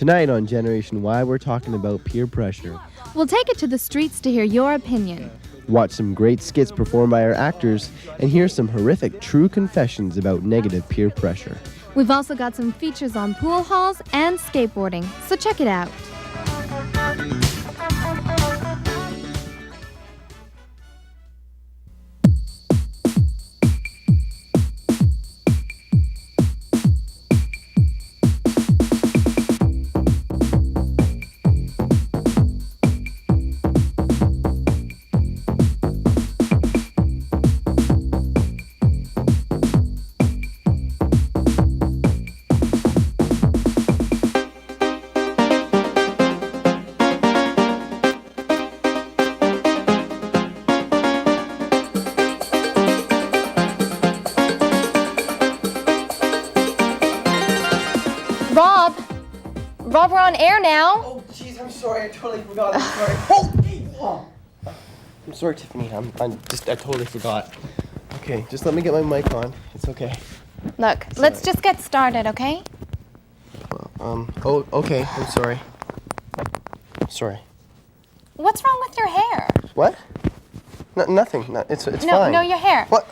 Tonight on Generation Y, we're talking about peer pressure. We'll take it to the streets to hear your opinion. Watch some great skits performed by our actors and hear some horrific true confessions about negative peer pressure. We've also got some features on pool halls and skateboarding, so check it out. Rob, we're on air now. Oh, jeez, I'm sorry. I totally forgot. I'm sorry. Oh! I'm sorry, Tiffany. I totally forgot. Okay, just let me get my mic on. It's okay. Look, let's just get started, okay? Oh, okay. I'm sorry. Sorry. What's wrong with your hair? What? Nothing. It's fine. No, your hair. What?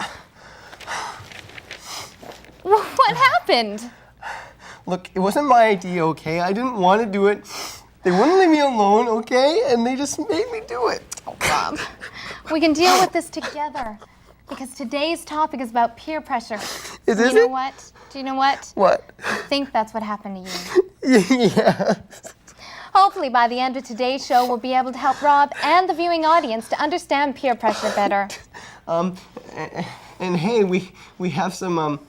What happened? Look, it wasn't my idea, okay? I didn't want to do it. They wouldn't leave me alone, okay? And they just made me do it. Oh, Rob. We can deal with this together. Because today's topic is about peer pressure. Is it? You know what? Do you know what? What? I think that's what happened to you. Yeah. Hopefully by the end of today's show, we'll be able to help Rob and the viewing audience to understand peer pressure better. And hey, we have some,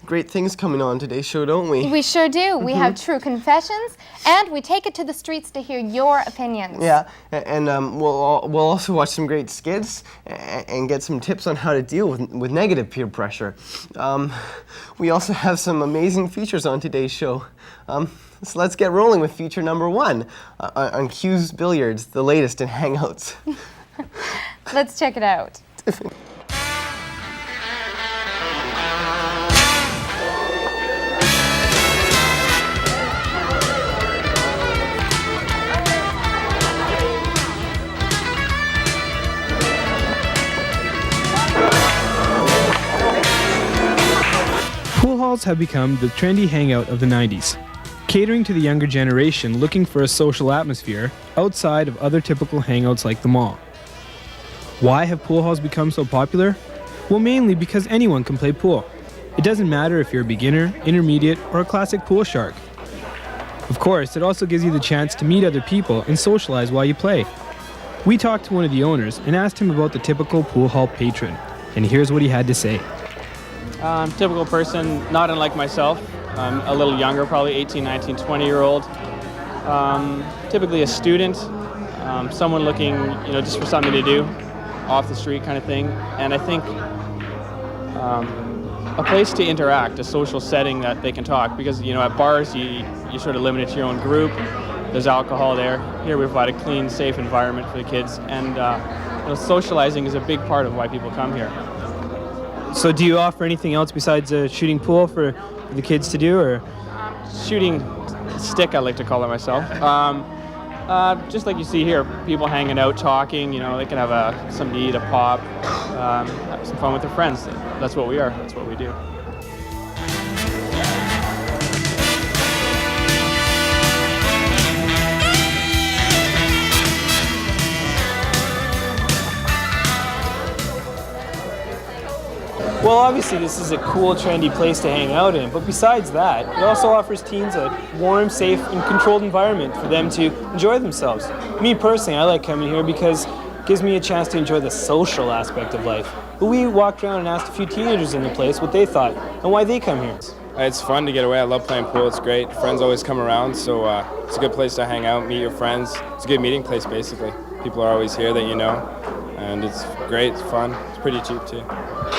great things coming on today's show, don't we? We sure do. We have true confessions, and we take it to the streets to hear your opinions. Yeah, and we'll also watch some great skits and get some tips on how to deal with negative peer pressure. We also have some amazing features on today's show. So let's get rolling with feature number 1 on Q's Billiards, the latest in Hangouts. Let's check it out. Pool halls have become the trendy hangout of the 90s, catering to the younger generation looking for a social atmosphere outside of other typical hangouts like the mall. Why have pool halls become so popular? Well, mainly because anyone can play pool. It doesn't matter if you're a beginner, intermediate, or a classic pool shark. Of course, it also gives you the chance to meet other people and socialize while you play. We talked to one of the owners and asked him about the typical pool hall patron, and here's what he had to say. Typical person, not unlike myself. A little younger, probably 18, 19, 20-year-old. Typically a student, someone looking, just for something to do, off the street kind of thing. And I think a place to interact, a social setting that they can talk, because at bars you sort of limit it to your own group. There's alcohol there. Here we provide a clean, safe environment for the kids, and socializing is a big part of why people come here. So do you offer anything else besides shooting pool for the kids to do, or? Shooting stick, I like to call it myself. Just like you see here, people hanging out, talking, they can have something to eat, a pop, have some fun with their friends. That's what we are, that's what we do. Well, obviously this is a cool, trendy place to hang out in, but besides that, it also offers teens a warm, safe, and controlled environment for them to enjoy themselves. Me personally, I like coming here because it gives me a chance to enjoy the social aspect of life. But we walked around and asked a few teenagers in the place what they thought and why they come here. It's fun to get away. I love playing pool. It's great. Friends always come around, so it's a good place to hang out, meet your friends. It's a good meeting place, basically. People are always here that you know, and it's great. It's fun. It's pretty cheap, too.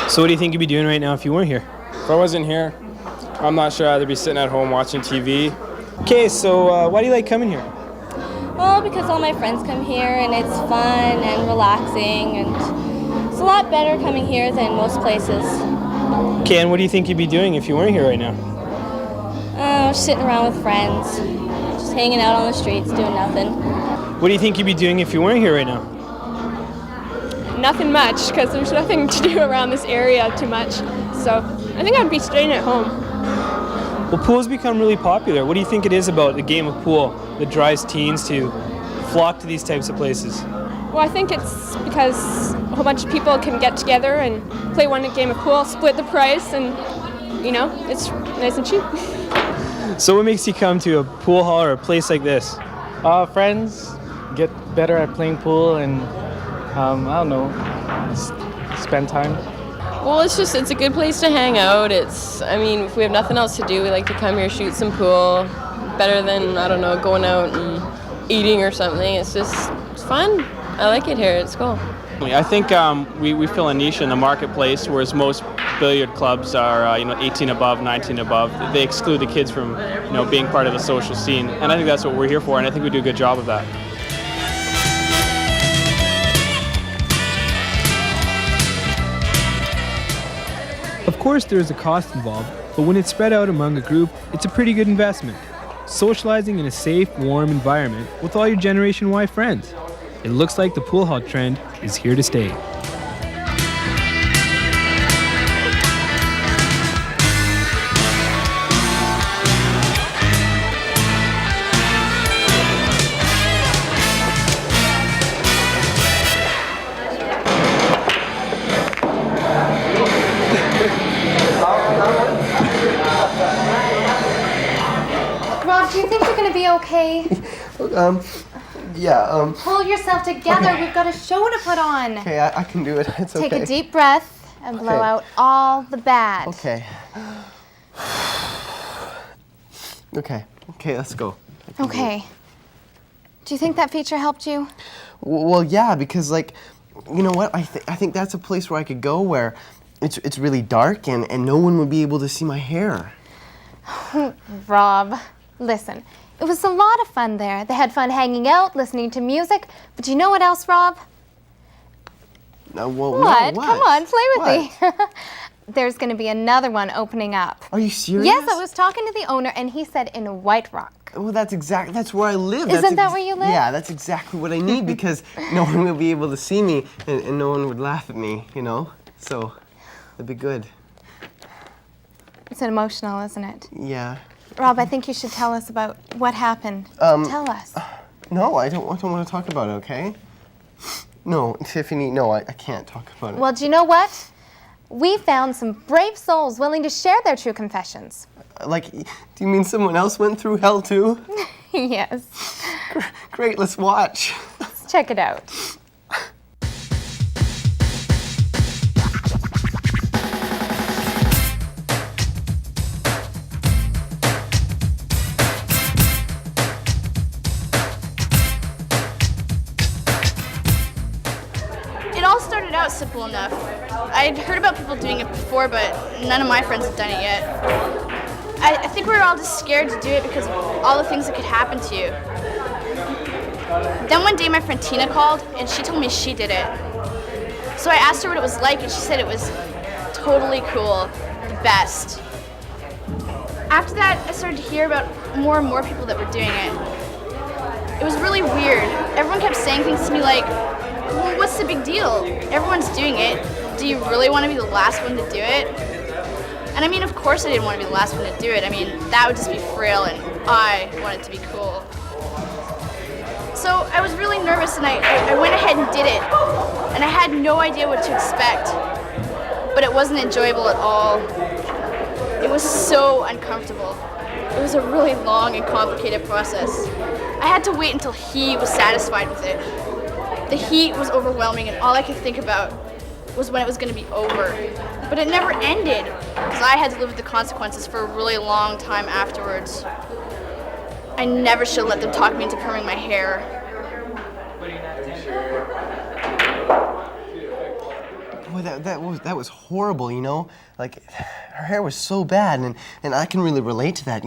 So what do you think you'd be doing right now if you weren't here? If I wasn't here, I'm not sure. I'd either be sitting at home watching TV. Okay, so why do you like coming here? Well, because all my friends come here and it's fun and relaxing, and it's a lot better coming here than most places. Okay, and what do you think you'd be doing if you weren't here right now? know, sitting around with friends, just hanging out on the streets, doing nothing. What do you think you'd be doing if you weren't here right now? Nothing much, because there's nothing to do around this area too much. So I think I'd be staying at home. Well, pool's become really popular. What do you think it is about the game of pool that drives teens to flock to these types of places? Well, I think it's because a whole bunch of people can get together and play one game of pool, split the price, and, you know, it's nice and cheap. So what makes you come to a pool hall or a place like this? Friends, get better at playing pool, and I don't know, spend time. Well, it's a good place to hang out. I mean, if we have nothing else to do, we like to come here, shoot some pool. Better than, I don't know, going out and eating or something. It's fun. I like it here. It's cool. I think we fill a niche in the marketplace, whereas most billiard clubs are 18 above, 19 above. They exclude the kids from being part of the social scene, and I think that's what we're here for, and I think we do a good job of that. Of course, there is a cost involved, but when it's spread out among a group, it's a pretty good investment. Socializing in a safe, warm environment with all your Generation Y friends. It looks like the pool hall trend is here to stay. Rob, do you think you're going to be okay? Yeah, Pull yourself together. Okay. We've got a show to put on. Okay, I can do it. It's okay. Take a deep breath and blow Okay. out all the bad. Okay. Okay, let's go. Okay. Do you think that feature helped you? Well, yeah, because you know what? I think that's a place where I could go where it's really dark and no one would be able to see my hair. Rob, listen. It was a lot of fun there. They had fun hanging out, listening to music. But you know what else, Rob? No, well, What? No, what? Come on, play with What? me. There's going to be another one opening up. Are you serious? Yes, I was talking to the owner, and he said in White Rock. Well, that's where I live. Isn't that where you live? Yeah, that's exactly what I need because no one will be able to see me and no one would laugh at me, So, it'd be good. It's emotional, isn't it? Yeah. Rob, I think you should tell us about what happened. Tell us. No, I don't want to talk about it, okay? No, Tiffany, no, I can't talk about it. Well, do you know what? We found some brave souls willing to share their true confessions. Do you mean someone else went through hell too? Yes. Great, let's watch. Let's check it out. It all started out simple enough. I'd heard about people doing it before, but none of my friends had done it yet. I think we were all just scared to do it because of all the things that could happen to you. Then one day my friend Tina called and she told me she did it. So I asked her what it was like and she said it was totally cool, the best. After that, I started to hear about more and more people that were doing it. It was really weird. Everyone kept saying things to me like, well, what's the big deal? Everyone's doing it. Do you really want to be the last one to do it? And I mean, of course I didn't want to be the last one to do it. I mean, that would just be frail and I wanted to be cool. So I was really nervous and I went ahead and did it. And I had no idea what to expect. But it wasn't enjoyable at all. It was so uncomfortable. It was a really long and complicated process. I had to wait until he was satisfied with it. The heat was overwhelming and all I could think about was when it was going to be over. But it never ended because I had to live with the consequences for a really long time afterwards. I never should have let them talk me into perming my hair. Boy, that was horrible, her hair was so bad and I can really relate to that,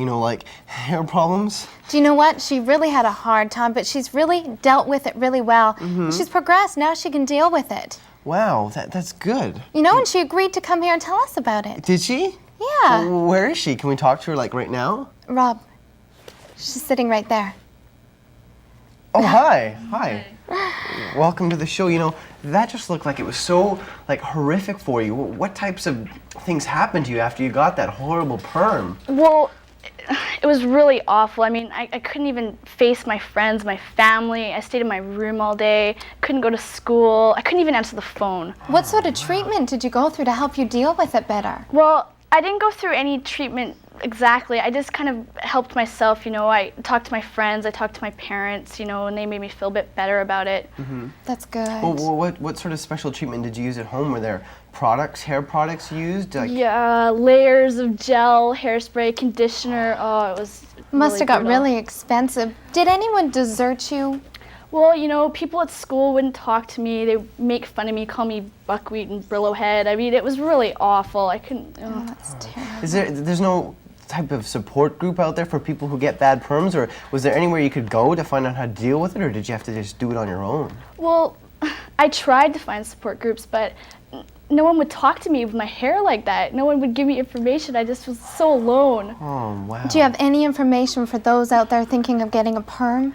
hair problems. Do you know what? She really had a hard time, but she's really dealt with it really well. Mm-hmm. She's progressed. Now she can deal with it. Wow, that's good. And she agreed to come here and tell us about it. Did she? Yeah. Where is she? Can we talk to her right now? Rob, she's sitting right there. Oh, hi. Hi. Welcome to the show. You know, that just looked like it was so, like, horrific for you. What types of things happened to you after you got that horrible perm? Well, it was really awful. I mean, I couldn't even face my friends, my family. I stayed in my room all day, couldn't go to school. I couldn't even answer the phone. What sort of treatment did you go through to help you deal with it better? Well, I didn't go through any treatment exactly. I just kind of helped myself, you know. I talked to my friends, I talked to my parents, you know, and they made me feel a bit better about it. That's good. Well, what sort of special treatment did you use at home? Were there products, hair products used? Like, Yeah, layers of gel, hairspray, conditioner. Oh, it was Must have got brutal. really expensive. Did anyone desert you? Well, you know, people at school wouldn't talk to me. They make fun of me, call me buckwheat and Brillo head. I mean, it was really awful. I couldn't. Oh, that's terrible. there's no type of support group out there for people who get bad perms, or was there anywhere you could go to find out how to deal with it, or did you have to just do it on your own? Well, I tried to find support groups, but no one would talk to me with my hair like that. No one would give me information. I just was so alone. Oh, wow. Do you have any information for those out there thinking of getting a perm?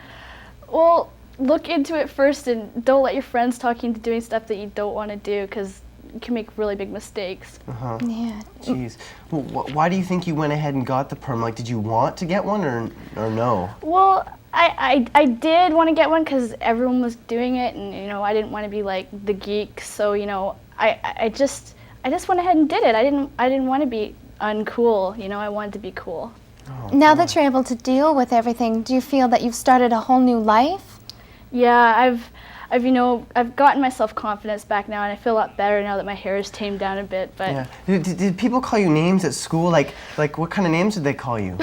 Well, look into it first and don't let your friends talk you into doing stuff that you don't want to do, because you can make really big mistakes. Yeah. Jeez. Well, why do you think you went ahead and got the perm? Like, did you want to get one, or no? Well, I did want to get one because everyone was doing it, and you know, I didn't want to be like the geek. So you know, I just went ahead and did it. I didn't want to be uncool. You know, I wanted to be cool. Now that you're able to deal with everything, do you feel that you've started a whole new life? Yeah, I've you know, I've gotten my self-confidence back now, and I feel a lot better now that my hair is tamed down a bit. But Yeah. Did people call you names at school? Like what kind of names did they call you?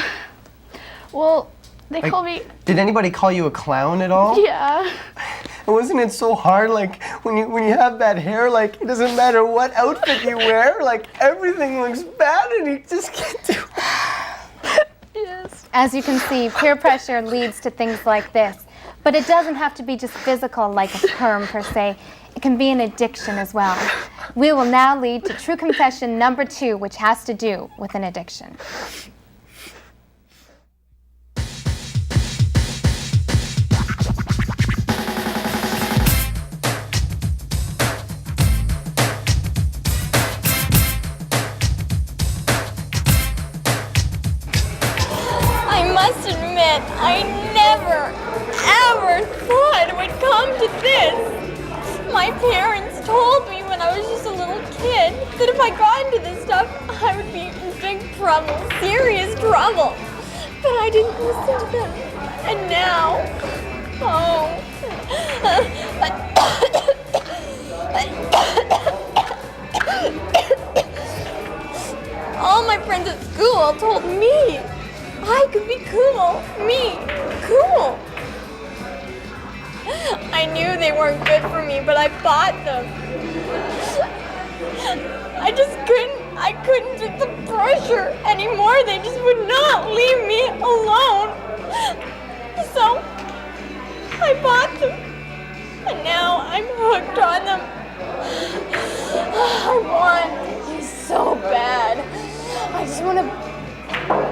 well, they Like, call me. Did anybody call you a clown at all? Yeah. And wasn't it so hard? Like when you have that hair, like it doesn't matter what outfit you wear, like everything looks bad, and you just can't do. Yes. As you can see, peer pressure leads to things like this. But it doesn't have to be just physical like a perm per se. It can be an addiction as well. We will now lead to true confession number 2, which has to do with an addiction. I must admit, I never, ever thought it would come to this. My parents told me when I was just a little kid that if I got into this stuff, I would be in big trouble, serious trouble. But I didn't listen to them. And now, all my friends at school told me I could be cool. Me, cool. I knew they weren't good for me, but I bought them. I couldn't take the pressure anymore. They just would not leave me alone. So, I bought them. And now I'm hooked on them. I want these so bad. I just want to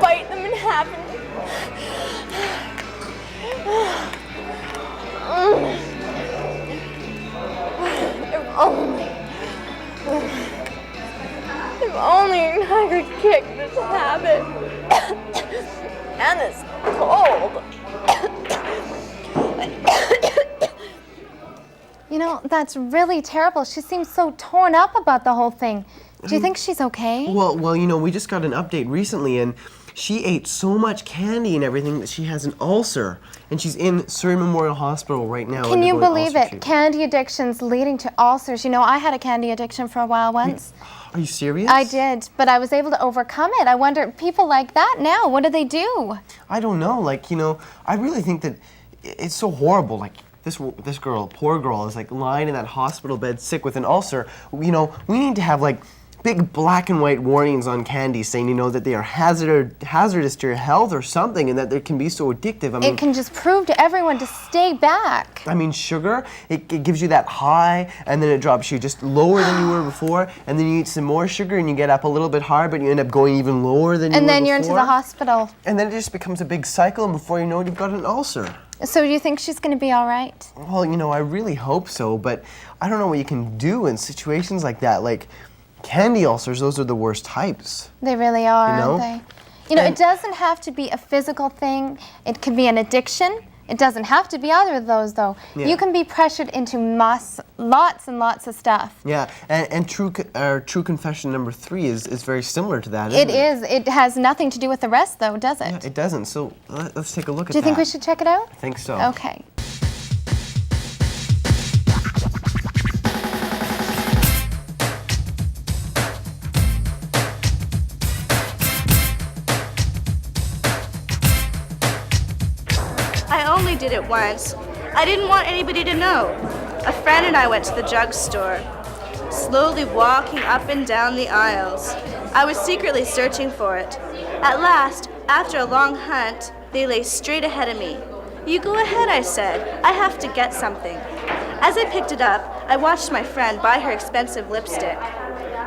bite them in half If only I could kick this habit and this cold. You know, that's really terrible. She seems so torn up about the whole thing. Do you think she's okay? Well, you know, we just got an update recently, and she ate so much candy and everything that she has an ulcer, and she's in Surrey Memorial Hospital right now. Can you undergoing believe ulcer it? treatment. Candy addictions leading to ulcers. You know, I had a candy addiction for a while once. Are you serious? I did, but I was able to overcome it. I wonder, people like that now, what do they do? I don't know. Like, you know, I really think that it's so horrible. Like, this girl, poor girl, is like lying in that hospital bed sick with an ulcer. You know, we need to have like big black and white warnings on candy saying, you know, that they are hazardous to your health or something, and that they can be so addictive. I mean, It can just prove to everyone to stay back. I mean, sugar, it gives you that high, and then it drops you just lower than you were before, and then you eat some more sugar, and you get up a little bit higher, but you end up going even lower than you were And then before. you're into the hospital. And then it just becomes a big cycle, and before you know it, you've got an ulcer. So do you think she's going to be all right? Well, you know, I really hope so, but I don't know what you can do in situations like that. Like, candy ulcers, those are the worst types. They really are, You know? aren't they? You know, And- it doesn't have to be a physical thing. It could be an addiction. It doesn't have to be either of those, though. Yeah. You can be pressured into lots and lots of stuff. Yeah, and true confession number 3 is very similar to that, It isn't it? is. It has nothing to do with the rest, though, does it? Yeah, it doesn't. So let's take a look at that. Do you think we should check it out? I think so. Okay. I only did it once. I didn't want anybody to know. A friend and I went to the drugstore, slowly walking up and down the aisles. I was secretly searching for it. At last, after a long hunt, they lay straight ahead of me. "You go ahead," I said. "I have to get something." As I picked it up, I watched my friend buy her expensive lipstick.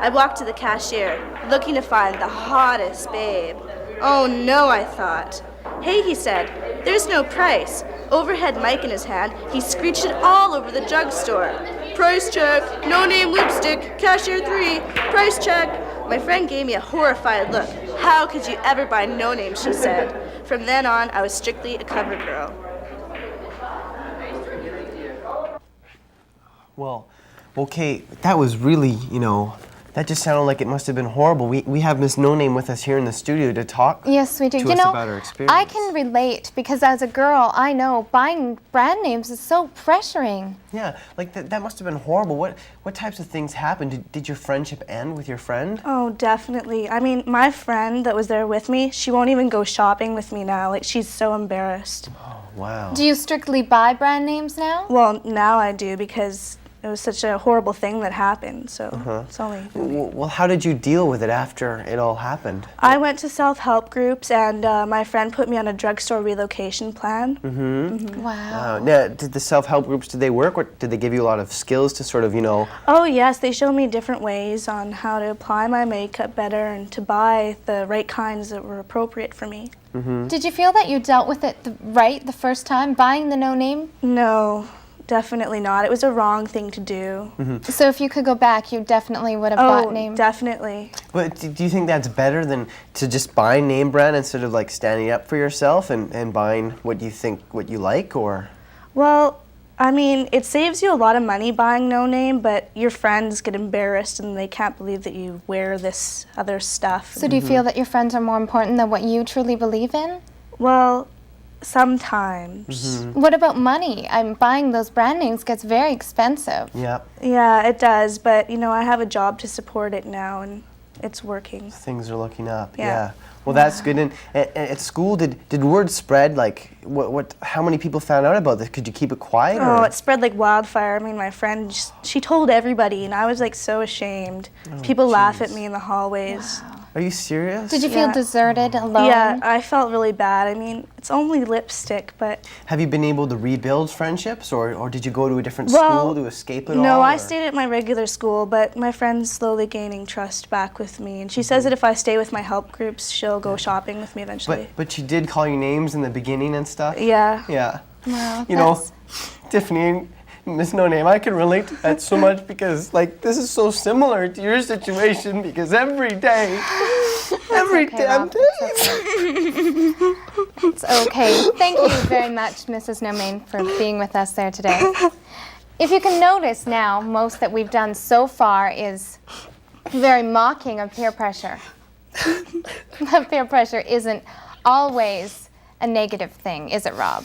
I walked to the cashier, looking to find the hottest babe. "Oh no," I thought. "Hey," he said, "there's no price." Overhead mic in his hand, he screeched it all over the drugstore. "Price check, no name lipstick, cashier 3, price check." My friend gave me a horrified look. "How could you ever buy no name?" she said. From then on, I was strictly a cover girl. Well, okay, that was really, you know, that just sounded like it must have been horrible. We have Miss No Name with us here in the studio to talk Yes, we do. to You us know, about her experience. I can relate because as a girl, I know buying brand names is so pressuring. Yeah, like that must have been horrible. What types of things happened? Did your friendship end with your friend? Oh, definitely. I mean, my friend that was there with me, she won't even go shopping with me now. Like, she's so embarrassed. Wow. Do you strictly buy brand names now? Well, now I do because it was such a horrible thing that happened, so it's only... Well, how did you deal with it after it all happened? I went to self-help groups, and my friend put me on a drugstore relocation plan. Wow. Now, did the self-help groups, did they work? Or did they give you a lot of skills to sort of, you know... Oh yes, they showed me different ways on how to apply my makeup better and to buy the right kinds that were appropriate for me. Did you feel that you dealt with it right the first time, buying the no name? No, definitely not. It was a wrong thing to do. So if you could go back, you definitely would have bought name. Definitely. But do you think that's better than to just buy name brand instead of like standing up for yourself and buying what you think, what you like, or? Well, I mean, it saves you a lot of money buying no name, but your friends get embarrassed and they can't believe that you wear this other stuff. So do you feel that your friends are more important than what you truly believe in? Well, sometimes. What about money? Buying those brand names gets very expensive. Yeah, Yeah, it does, but you know, I have a job to support it now and it's working. things are looking up. Yeah. Well, that's good. And at school, did word spread? Like, how many people found out about this? Could you keep it quiet? Oh, or? it spread like wildfire. I mean, my friend, she told everybody, and I was like so ashamed. People laugh at me in the hallways. Are you serious? Did you feel Yeah. deserted, alone? Yeah, I felt really bad. I mean, it's only lipstick, but Have you been able to rebuild friendships, or did you go to a different Well, school to escape it all? no, I or- stayed at my regular school, but my friend's slowly gaining trust back with me, and she says that if I stay with my help groups, she'll go shopping with me eventually. But she did call you names in the beginning and stuff? Yeah. Yeah. Well, You know, that's- Tiffany, Miss No Name, I can relate to that so much because, like, this is so similar to your situation because every day, every okay, damn Rob, day. It's okay. Thank you very much, Mrs. No Name, for being with us there today. If you can notice now, most that we've done so far is very mocking of peer pressure. But peer pressure isn't always a negative thing, is it, Rob?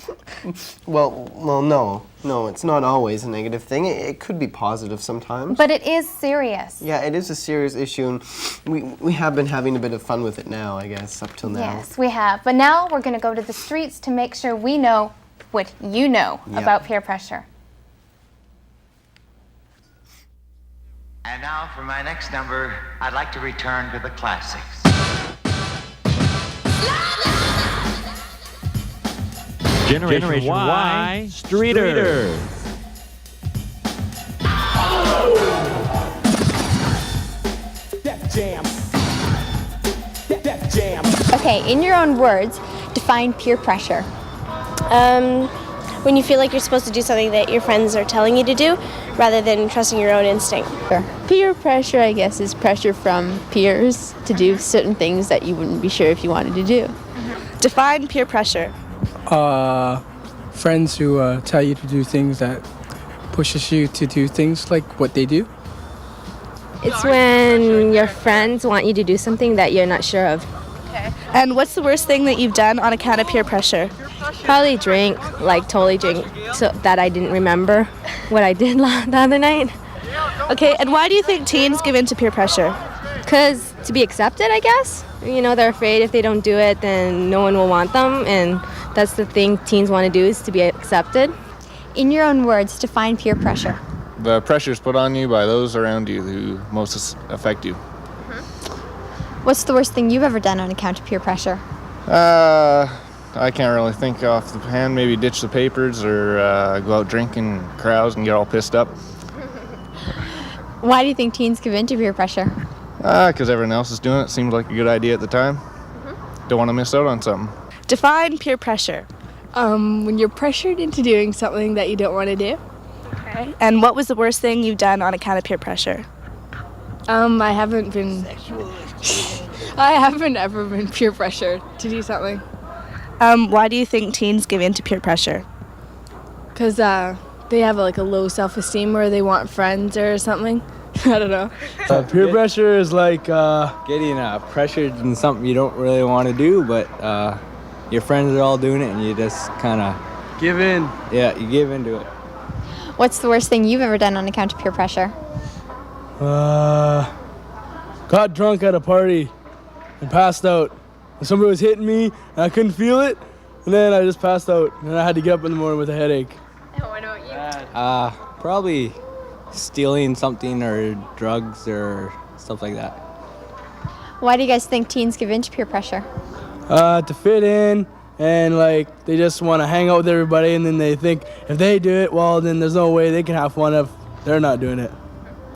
Well, no, it's not always a negative thing. It could be positive sometimes. But it is serious. Yeah, it is a serious issue, and we have been having a bit of fun with it now, I guess, up till now. Yes, we have. But now we're going to go to the streets to make sure we know what you know Yeah. about peer pressure. And now for my next number, I'd like to return to the classics. Generation Y Streeter. Def Jam. Def Jam. Okay, in your own words, define peer pressure. When you feel like you're supposed to do something that your friends are telling you to do, rather than trusting your own instinct. Peer pressure, I guess, is pressure from peers to do certain things that you wouldn't be sure if you wanted to do. Define peer pressure. Friends who tell you to do things that pushes you to do things like what they do. It's when your friends want you to do something that you're not sure of. Okay. And what's the worst thing that you've done on account of peer pressure? Probably drink, like totally drink, so that I didn't remember what I did the other night. Okay, and why do you think teens give in to peer pressure? Because to be accepted, I guess. You know, they're afraid if they don't do it, then no one will want them, and that's the thing teens want to do, is to be accepted. In your own words, define peer pressure. The pressures put on you by those around you who most affect you. What's the worst thing you've ever done on account of peer pressure? I can't really think off the hand. Maybe ditch the papers or go out drinking crowds and get all pissed up. Why do you think teens give in to peer pressure? Because everyone else is doing it. Seems like a good idea at the time. Don't want to miss out on something. Define peer pressure. When you're pressured into doing something that you don't want to do. Okay. And what was the worst thing you've done on account of peer pressure? I haven't ever been peer pressured to do something. Why do you think teens give in to peer pressure? Because they have like a low self-esteem or they want friends or something. I don't know. Peer pressure is like getting pressured in something you don't really want to do, but your friends are all doing it and you just kind of give in. Yeah, you give into it. What's the worst thing you've ever done on account of peer pressure? Got drunk at a party and passed out. And somebody was hitting me and I couldn't feel it, and then I just passed out and I had to get up in the morning with a headache. What about you? Probably stealing something or drugs or stuff like that. Why do you guys think teens give in to peer pressure? To fit in, and like they just want to hang out with everybody, and then they think if they do it, well, then there's no way they can have fun if they're not doing it.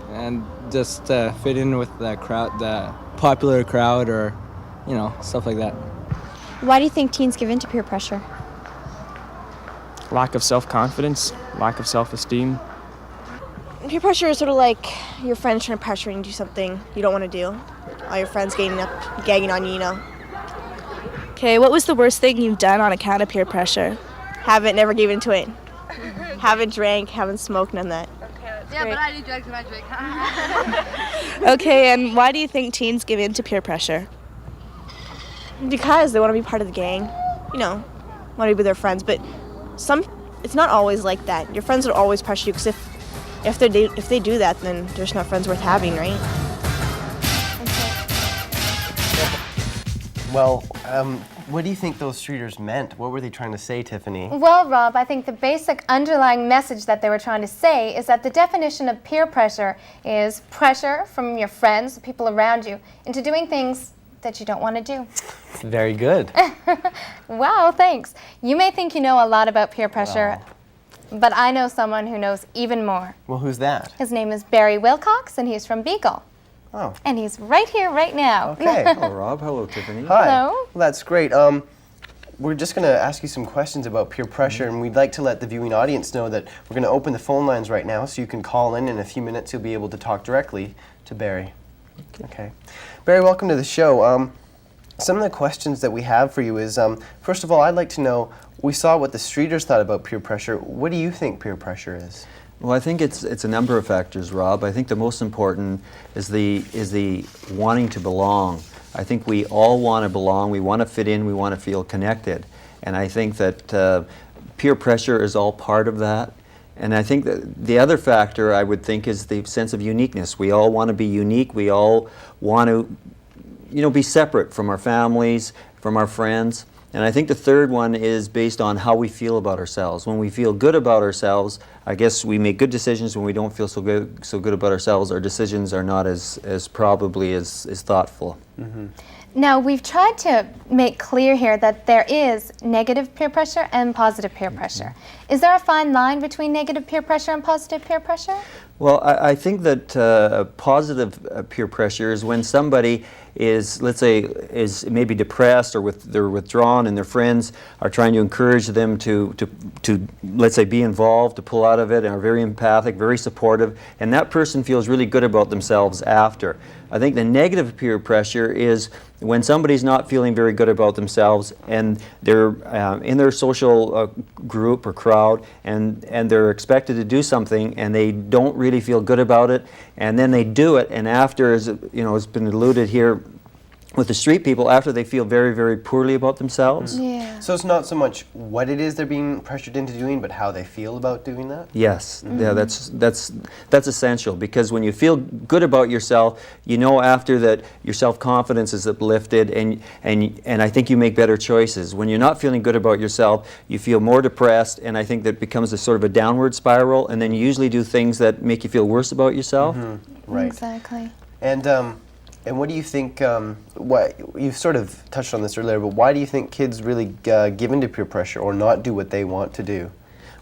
And just fit in with the crowd, the popular crowd, or stuff like that. Why do you think teens give in to peer pressure? Lack of self-confidence, lack of self-esteem. Peer pressure is sort of like your friends trying to pressure you to do something you don't want to do. All your friends gagging on you, Okay, what was the worst thing you've done on account of peer pressure? Haven't, never gave into it. Haven't drank, haven't smoked, none of that. Yeah, but I do drugs and I drink. Okay, and why do you think teens give in to peer pressure? Because they want to be part of the gang, want to be with their friends. But it's not always like that. Your friends will always pressure you, because if they do that, then there's no friends worth having, right? Well, what do you think those streeters meant? What were they trying to say, Tiffany? Well, Rob, I think the basic underlying message that they were trying to say is that the definition of peer pressure is pressure from your friends, the people around you, into doing things that you don't want to do. Very good. Wow, thanks. You may think you know a lot about peer pressure, but I know someone who knows even more. Well, who's that? His name is Barry Wilcox, and he's from Beagle. Oh. And he's right here, right now. Okay. Hello, Rob. Hello, Tiffany. Hi. Hello. Well, that's great. We're just going to ask you some questions about peer pressure, and we'd like to let the viewing audience know that we're going to open the phone lines right now, so you can call in a few minutes. You'll be able to talk directly to Barry. Okay. Barry, welcome to the show. Some of the questions that we have for you is, first of all, I'd like to know, we saw what the streeters thought about peer pressure. What do you think peer pressure is? Well, I think it's a number of factors, Rob. I think the most important is the wanting to belong. I think we all want to belong. We want to fit in. We want to feel connected. And I think that peer pressure is all part of that. And I think that the other factor I would think is the sense of uniqueness. We all want to be unique. We all want to, be separate from our families, from our friends. And I think the third one is based on how we feel about ourselves. When we feel good about ourselves, I guess we make good decisions. When we don't feel so good about ourselves, our decisions are not as probably as thoughtful. Now, we've tried to make clear here that there is negative peer pressure and positive peer pressure. Is there a fine line between negative peer pressure and positive peer pressure? Well, I think that positive peer pressure is when somebody is, let's say, is maybe depressed or they're withdrawn, and their friends are trying to encourage them to let's say, be involved, to pull out of it, and are very empathic, very supportive, and that person feels really good about themselves after. I think the negative peer pressure is when somebody's not feeling very good about themselves, and they're in their social group or crowd, and they're expected to do something, and they don't really feel good about it, and then they do it, and after, as you know, it's been alluded here with the street people, after they feel very, very poorly about themselves. Yeah. So it's not so much what it is they're being pressured into doing, but how they feel about doing that? Yes, yeah, that's essential, because when you feel good about yourself, you know after that your self-confidence is uplifted, and I think you make better choices. When you're not feeling good about yourself, you feel more depressed, and I think that becomes a sort of a downward spiral, and then you usually do things that make you feel worse about yourself. Right. Exactly. And what do you think, what you've sort of touched on this earlier, but why do you think kids really give into peer pressure or not do what they want to do?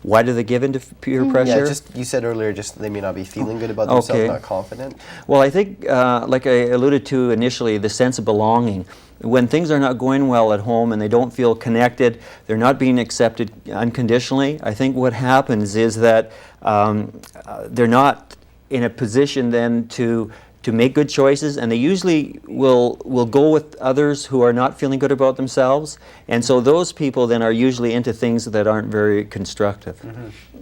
Why do they give into peer pressure? Yeah, just, you said earlier, just they may not be feeling good about themselves, not confident. Well, I think, like I alluded to initially, the sense of belonging. When things are not going well at home and they don't feel connected, they're not being accepted unconditionally, I think what happens is that they're not in a position then to make good choices, and they usually will go with others who are not feeling good about themselves, and so those people then are usually into things that aren't very constructive.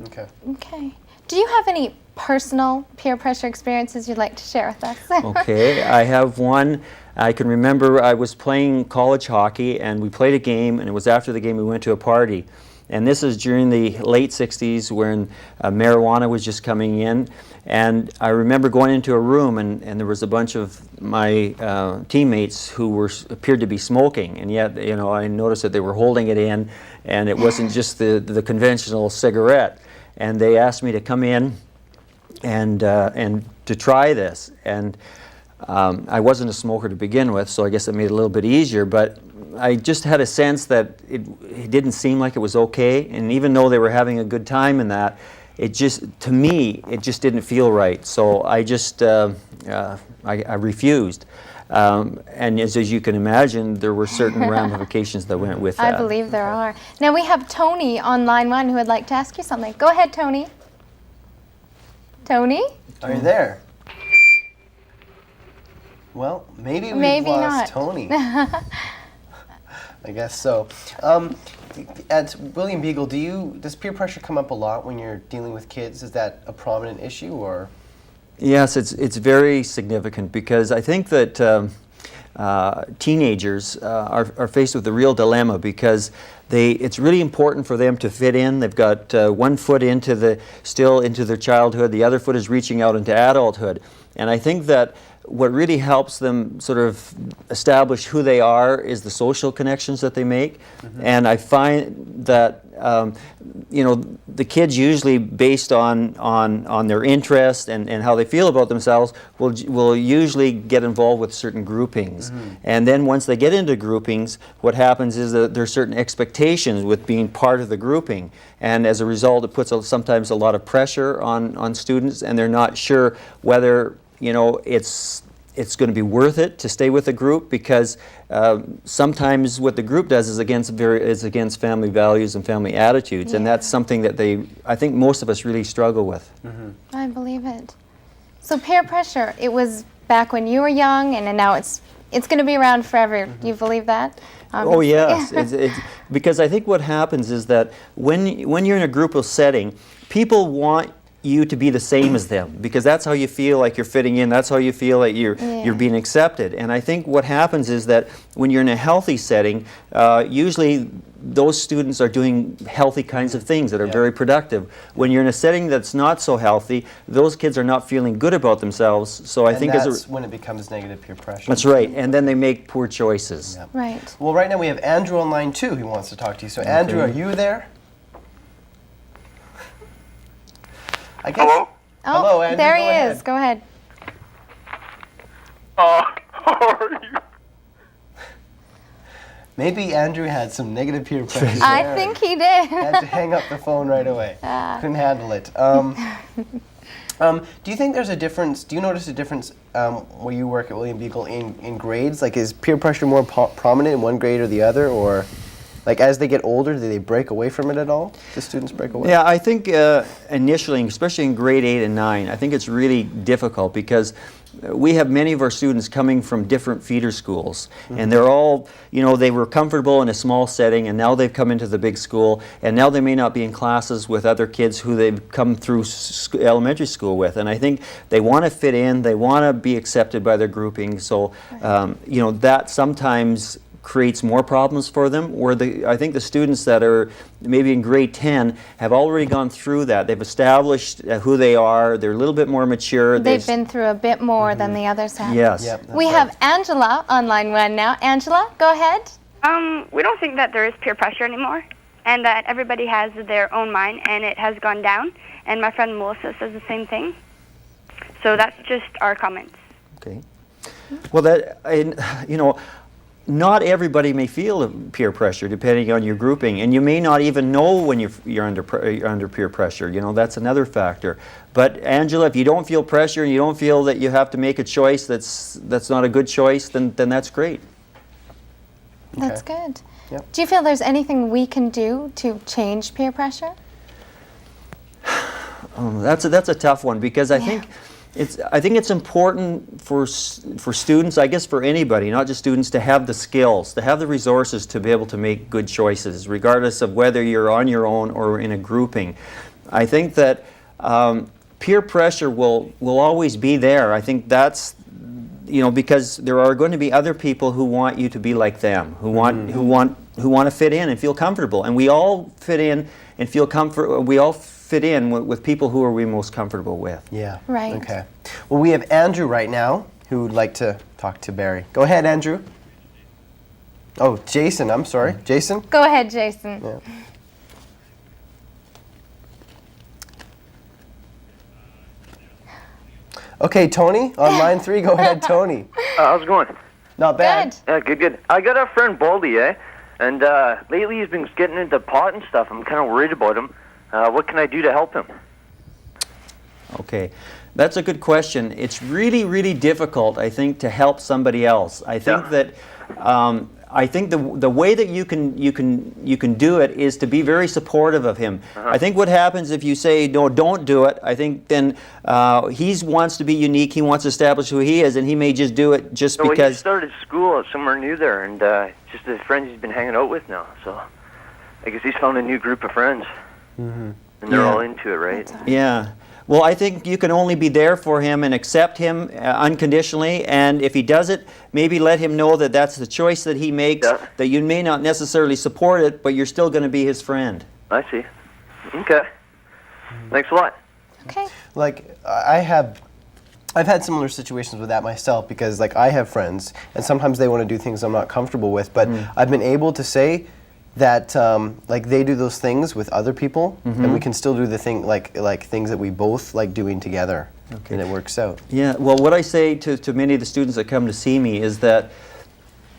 Okay. Okay. Do you have any personal peer pressure experiences you'd like to share with us? Okay, I have one. I can remember I was playing college hockey, and we played a game, and it was after the game we went to a party. And this is during the late 60s when marijuana was just coming in. And I remember going into a room, and there was a bunch of my teammates who appeared to be smoking. And yet, you know, I noticed that they were holding it in, and it wasn't just the conventional cigarette. And they asked me to come in and to try this. And I wasn't a smoker to begin with, so I guess it made it a little bit easier. But I just had a sense that it didn't seem like it was okay, and even though they were having a good time in that, it just, to me, it just didn't feel right. So I just, I refused. And as you can imagine, there were certain ramifications that went with that. I believe there are. Now we have Tony on line 1 who would like to ask you something. Go ahead, Tony. Tony? Are you there? Well, maybe we've lost Tony. I guess so. At William Beagle, does peer pressure come up a lot when you're dealing with kids? Is that a prominent issue, or? Yes, it's very significant, because I think that teenagers are faced with a real dilemma, because it's really important for them to fit in. They've got one foot still into their childhood, the other foot is reaching out into adulthood. And I think that what really helps them sort of establish who they are is the social connections that they make. And I find that you know, the kids usually, based on their interest and how they feel about themselves, will usually get involved with certain groupings. And then once they get into groupings, what happens is that there are certain expectations with being part of the grouping. And as a result, it puts sometimes a lot of pressure on students, and they're not sure whether, you know, it's going to be worth it to stay with a group, because sometimes what the group does is against family values and family attitudes, and that's something that I think most of us really struggle with. I believe it. So peer pressure, it was back when you were young, and now it's going to be around forever. You believe that? Oh yes, because I think what happens is that when you're in a group setting, people want you to be the same as them, because that's how you feel like you're fitting in, that's how you feel like you're being accepted. And I think what happens is that when you're in a healthy setting, usually those students are doing healthy kinds of things that are very productive. When you're in a setting that's not so healthy, those kids are not feeling good about themselves. So I think that's when it becomes negative peer pressure. That's right, and then they make poor choices. Yeah. Right. Well, right now we have Andrew on line 2 who wants to talk to you. So Andrew, are you there? I guess. Oh, Hello, Andrew. there he go ahead. is. Go ahead. How are you? Maybe Andrew had some negative peer pressure. I think he did. Had to hang up the phone right away. Couldn't handle it. Do you think there's a difference? Do you notice a difference where you work at William Beagle in grades? Like, is peer pressure more prominent in one grade or the other, or like as they get older, do they break away from it at all? Do students break away? Yeah, I think initially, especially in grade 8 and 9, I think it's really difficult because we have many of our students coming from different feeder schools, and they're all, you know, they were comfortable in a small setting, and now they've come into the big school, and now they may not be in classes with other kids who they've come through elementary school with, and I think they want to fit in, they want to be accepted by their grouping, so you know, that sometimes creates more problems for them, where I think the students that are maybe in grade 10 have already gone through that. They've established who they are, they're a little bit more mature. They've been through a bit more than the others have. Yes. We have Angela on line 1 now. Angela, go ahead. We don't think that there is peer pressure anymore, and that everybody has their own mind, and it has gone down. And my friend Melissa says the same thing. So that's just our comments. Okay. Well, that, you know, not everybody may feel peer pressure depending on your grouping, and you may not even know when you're under peer pressure. You know, that's another factor. But Angela, if you don't feel pressure and you don't feel that you have to make a choice that's not a good choice, then that's great. That's good. Yep. Do you feel there's anything we can do to change peer pressure? That's a tough one, because I think it's important for students, I guess for anybody, not just students, to have the skills, to have the resources to be able to make good choices, regardless of whether you're on your own or in a grouping. I think that peer pressure will always be there. I think that's, you know, because there are going to be other people who want you to be like them, who want to fit in and feel comfortable, and we all fit in and feel comfort. We all fit in with people who are we most comfortable with. Yeah. Right. Okay. Well, we have Andrew right now who would like to talk to Barry. Go ahead, Andrew. Oh, Jason. I'm sorry, Jason. Go ahead, Jason. Yeah. Okay, Tony, on line 3. Go ahead, Tony. How's it going? Not bad. Good. I got a friend, Baldy, and lately he's been getting into pot and stuff. I'm kind of worried about him. What can I do to help him? Okay, that's a good question. It's really, really difficult, I think, to help somebody else. I think that the way that you can do it is to be very supportive of him. I think what happens if you say no, don't do it, I think then he wants to be unique. He wants to establish who he is, and he may just do it just because. He started school somewhere new there, and just the friends he's been hanging out with now. So I guess he's found a new group of friends. And they're all into it, right? Yeah. Well, I think you can only be there for him and accept him unconditionally, and if he does it, maybe let him know that that's the choice that he makes, that you may not necessarily support it, but you're still going to be his friend. I see. Okay. Thanks a lot. Okay. Like, I've had similar situations with that myself, because like I have friends, and sometimes they want to do things I'm not comfortable with, but I've been able to say that like they do those things with other people, and we can still do the thing like things that we both like doing together, and it works out. Yeah. Well, what I say to many of the students that come to see me is that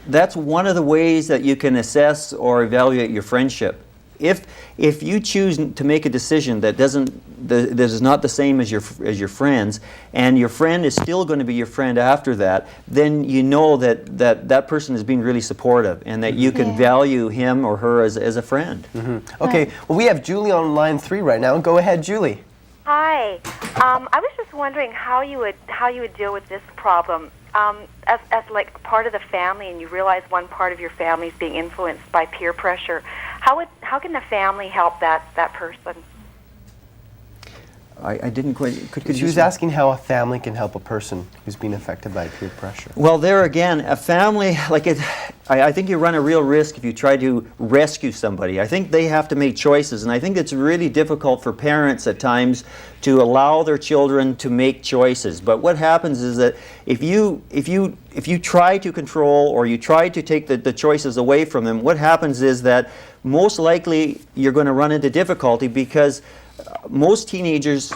that's one of the ways that you can assess or evaluate your friendship. If you choose to make a decision that is not the same as your friends, and your friend is still going to be your friend after that, then you know that person is being really supportive, and that you can value him or her as a friend. Okay. Well, we have Julie on line 3 right now. Go ahead, Julie. Hi. I was just wondering how you would deal with this problem. As like part of the family, and you realize one part of your family is being influenced by peer pressure, how can the family help that person? I didn't quite. Could She you was say- asking how a family can help a person who's been affected by peer pressure. Well, there again, a family, like it, I think you run a real risk if you try to rescue somebody. I think they have to make choices, and I think it's really difficult for parents at times to allow their children to make choices. But what happens is that if you try to control or you try to take the choices away from them, what happens is that most likely you're going to run into difficulty because most teenagers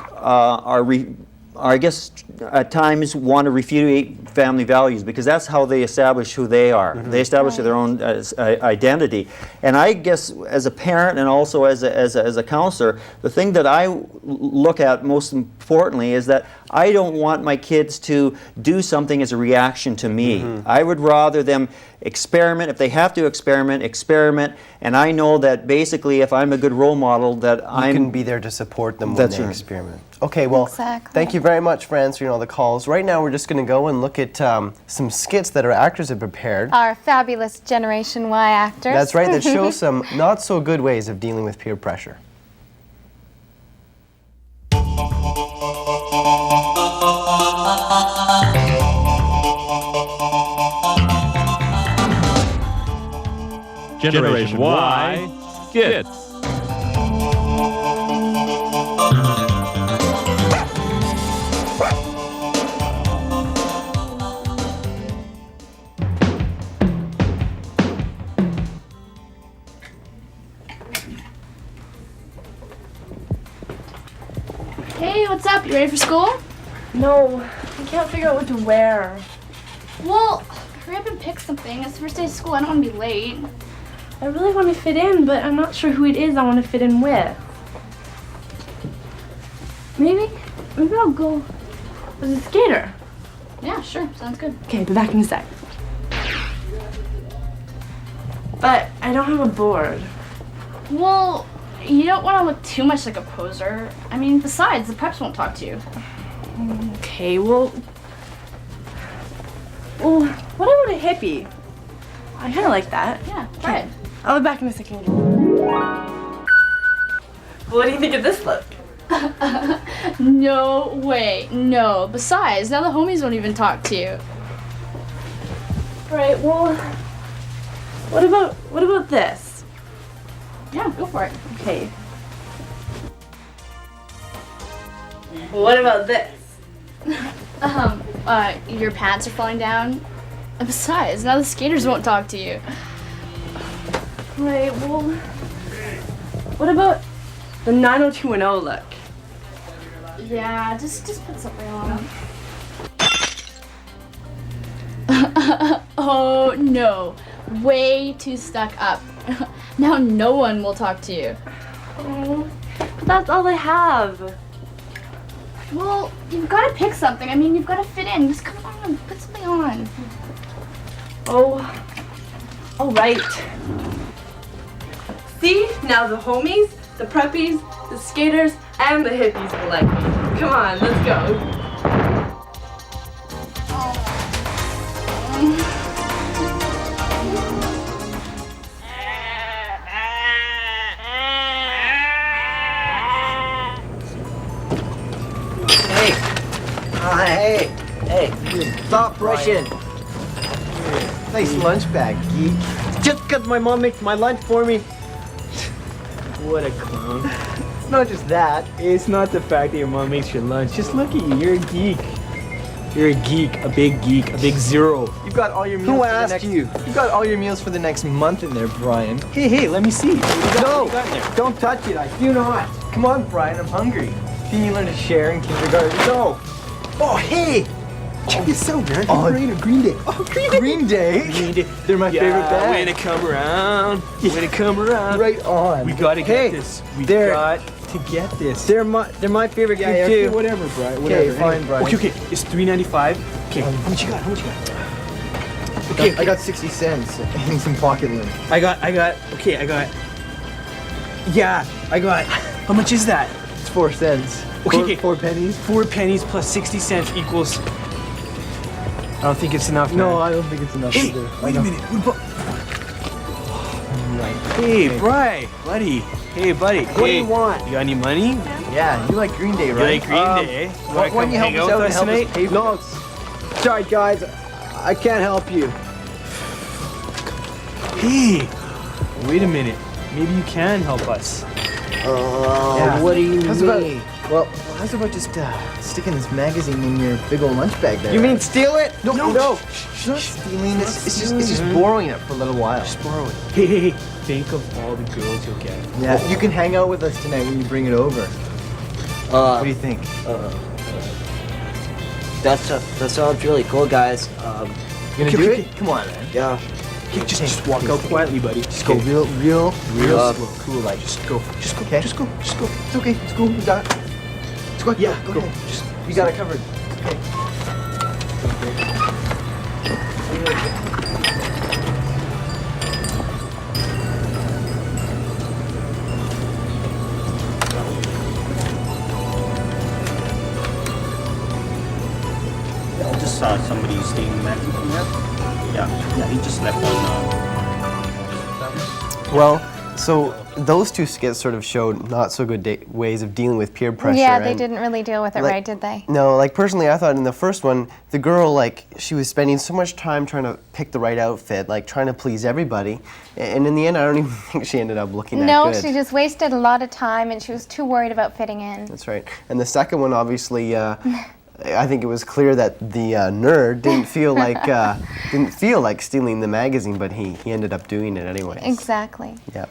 I guess at times want to repudiate family values because that's how they establish who they are. They establish their own identity. And I guess as a parent and also as a counselor, the thing that I look at most importantly is that I don't want my kids to do something as a reaction to me. I would rather them experiment. If they have to experiment. And I know that basically if I'm a good role model that I can be there to support them when That's they right. experiment. Okay, well, Exactly. thank you very much for answering all the calls. Right now, we're just going to go and look at some skits that our actors have prepared. Our fabulous Generation Y actors. That's right, that show some not so good ways of dealing with peer pressure. Generation Y skits. Hey, what's up? You ready for school? No, I can't figure out what to wear. Well, hurry up and pick something. It's the first day of school. I don't want to be late. I really want to fit in, but I'm not sure who it is I want to fit in with. Maybe I'll go as a skater. Yeah, sure. Sounds good. Okay, be back in a sec. But I don't have a board. Well, you don't want to look too much like a poser. I mean, besides, the preps won't talk to you. Okay, well, what about a hippie? I kind of like that. Yeah, try it. I'll be back in a second. What do you think of this look? No way. No. Besides, now the homies won't even talk to you. Right, well, what about this? Yeah, go for it. Okay. What about this? Your pants are falling down. And besides, now the skaters won't talk to you. Right, well, what about the 90210 look? Yeah, just put something on. Oh no, way too stuck up. Now no one will talk to you. Oh, but that's all I have. Well, you've got to pick something. I mean, you've got to fit in. Just come on, put something on. Oh, all right. See, now the homies, the preppies, the skaters, and the hippies will like me. Come on, let's go. Hey, stop brushing. Nice lunch bag, geek. Just because my mom makes my lunch for me. What a clown. It's not just that. It's not the fact that your mom makes your lunch. Just look at you. You're a geek. You're a geek, a big zero. You've got all your meals. Who for the asked next, you? You've got all your meals for the next month in there, Brian. Hey, let me see. No, Don't touch it. I do not. come on, Brian. I'm hungry. Didn't you learn to share in kindergarten? No. Oh, hey. Check this out, man. Green Day. Oh, Green Day. Green Day. They're my favorite band. Way to come around. Way to come around. Right on. We gotta get this. We got to get this. They're my favorite group too. Okay, whatever, Brian. Okay, Whatever. fine, Brian. Okay, it's $3.95. Okay, how much you got? Okay, I got 60 cents and some pocket lint. I got. Yeah, I got. How much is that? It's 4 cents. Okay, Four pennies. 4 pennies plus 60 cents equals. I don't think it's enough. No, man. I don't think it's enough Hey, either. wait a minute. What about? Hey, Bri, buddy. Hey, buddy. What do you want? You got any money? Yeah, you like Green Day, You right? like Green Day, eh? Why don't you help us out and help us pay for No, sorry guys, I can't help you. Hey, wait a minute. Maybe you can help us. What do you How's mean? about, well, how's about just sticking this magazine in your big old lunch bag there? You mean steal it? No. It's not stealing. It's just borrowing it for a little while. Just borrow it. Hey, think of all the girls you'll get. Yeah, you can hang out with us tonight when you bring it over. What do you think? That sounds really cool, guys. You gonna do it? Come on, man. Yeah. Just walk out quietly, buddy. Just go real slow, cool, like just go. Okay. Just go. It's okay. It's cool. You got it. Let's go. Yeah, go ahead. You got it covered. Okay. I just saw somebody staying in Mexico there. Yeah, he just left on. Well, so those two skits sort of showed not so good ways of dealing with peer pressure. Yeah, they and, didn't really deal with it like, right, did they? No, like personally, I thought in the first one, the girl, like, she was spending so much time trying to pick the right outfit, like trying to please everybody, and in the end, I don't even think she ended up looking that No, good. she just wasted a lot of time, and she was too worried about fitting in. That's right. And the second one, obviously, I think it was clear that the nerd didn't feel like stealing the magazine, but he ended up doing it anyway. Exactly. Yeah.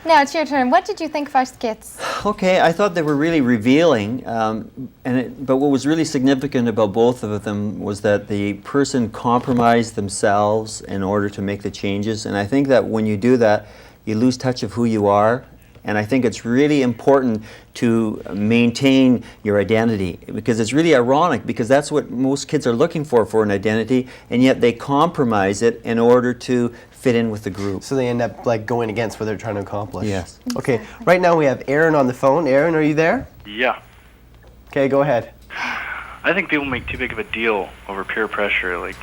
Now it's your turn. What did you think of our skits? Okay, I thought they were really revealing, but what was really significant about both of them was that the person compromised themselves in order to make the changes, and I think that when you do that, you lose touch of who you are, and I think it's really important to maintain your identity, because it's really ironic, because that's what most kids are looking for an identity, and yet they compromise it in order to fit in with the group. So they end up like going against what they're trying to accomplish. Yes. Okay, right now we have Aaron on the phone. Aaron, are you there? Yeah. Okay, go ahead. I think people make too big of a deal over peer pressure. Like,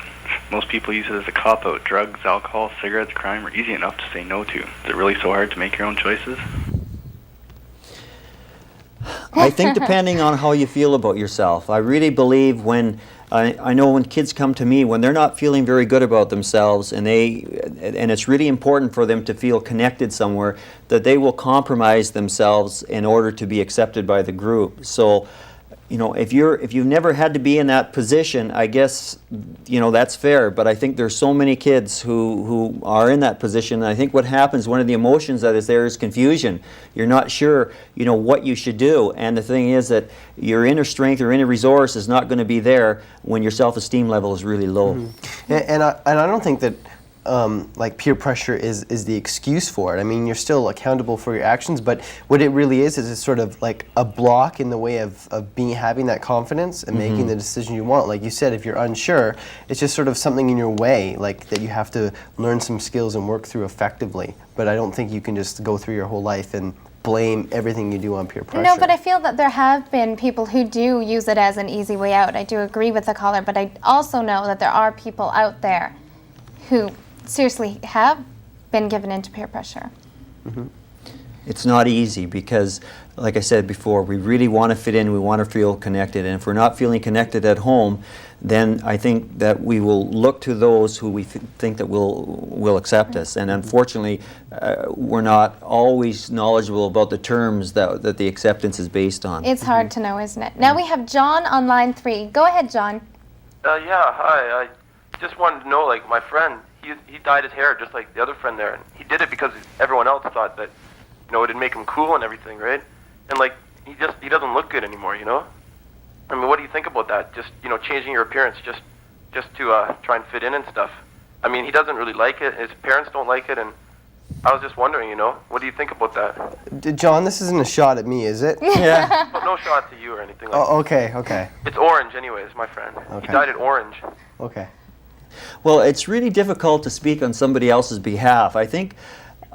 most people use it as a cop-out. Drugs, alcohol, cigarettes, crime are easy enough to say no to. Is it really so hard to make your own choices? I think depending on how you feel about yourself. I really believe when I know when kids come to me when they're not feeling very good about themselves, and it's really important for them to feel connected somewhere, that they will compromise themselves in order to be accepted by the group. So, you know, if you've never had to be in that position, I guess, you know, that's fair. But I think there's so many kids who are in that position. And I think what happens, one of the emotions that is there is confusion. You're not sure, you know, what you should do. And the thing is that your inner strength or inner resource is not going to be there when your self-esteem level is really low. Mm-hmm. And I don't think that like peer pressure is the excuse for it. I mean, you're still accountable for your actions, but what it really is it's sort of like a block in the way of having that confidence and making the decision you want. Like you said, if you're unsure, it's just sort of something in your way, like that you have to learn some skills and work through effectively. But I don't think you can just go through your whole life and blame everything you do on peer pressure. No, but I feel that there have been people who do use it as an easy way out. I do agree with the caller, but I also know that there are people out there who seriously have been given into peer pressure. It's not easy because, like I said before, we really want to fit in, we want to feel connected, and if we're not feeling connected at home, then I think that we will look to those who we think that will accept us. And unfortunately, we're not always knowledgeable about the terms that the acceptance is based on. It's hard to know, isn't it? Now we have John on line 3. Go ahead, John. Yeah, hi. I just wanted to know, like, my friend, he dyed his hair just like the other friend there, and he did it because everyone else thought that, you know, it'd make him cool and everything, right? And like, he doesn't look good anymore, you know? I mean, what do you think about that? Just, you know, changing your appearance just to try and fit in and stuff. I mean, he doesn't really like it, his parents don't like it, and I was just wondering, you know, what do you think about that? John, this isn't a shot at me, is it? Yeah. Well, no shot to you or anything like Oh, okay. It's orange anyways, my friend. Okay. He dyed it orange. Okay. Well, it's really difficult to speak on somebody else's behalf. I think,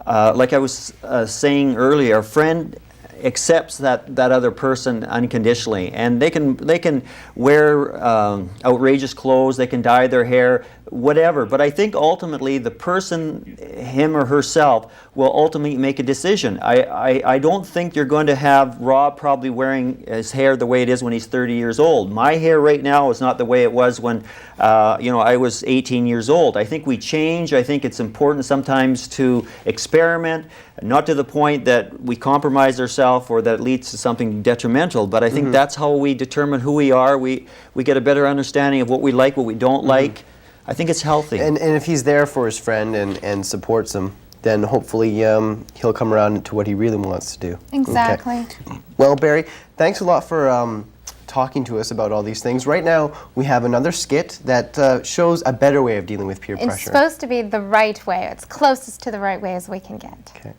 like I was saying earlier, a friend accepts that other person unconditionally, and they can wear outrageous clothes, they can dye their hair, whatever. But I think ultimately the person, him or herself, will ultimately make a decision. I don't think you're going to have Rob probably wearing his hair the way it is when he's 30 years old. My hair right now is not the way it was when I was 18 years old. I think we change. I think it's important sometimes to experiment, not to the point that we compromise ourselves or that it leads to something detrimental, but I think that's how we determine who we are. We get a better understanding of what we like, what we don't like. I think it's healthy. And if he's there for his friend and supports him, then hopefully he'll come around to what he really wants to do. Exactly. Okay. Well, Barry, thanks a lot for talking to us about all these things. Right now, we have another skit that shows a better way of dealing with peer It's pressure. supposed to be the right way. It's closest to the right way as we can get. Okay.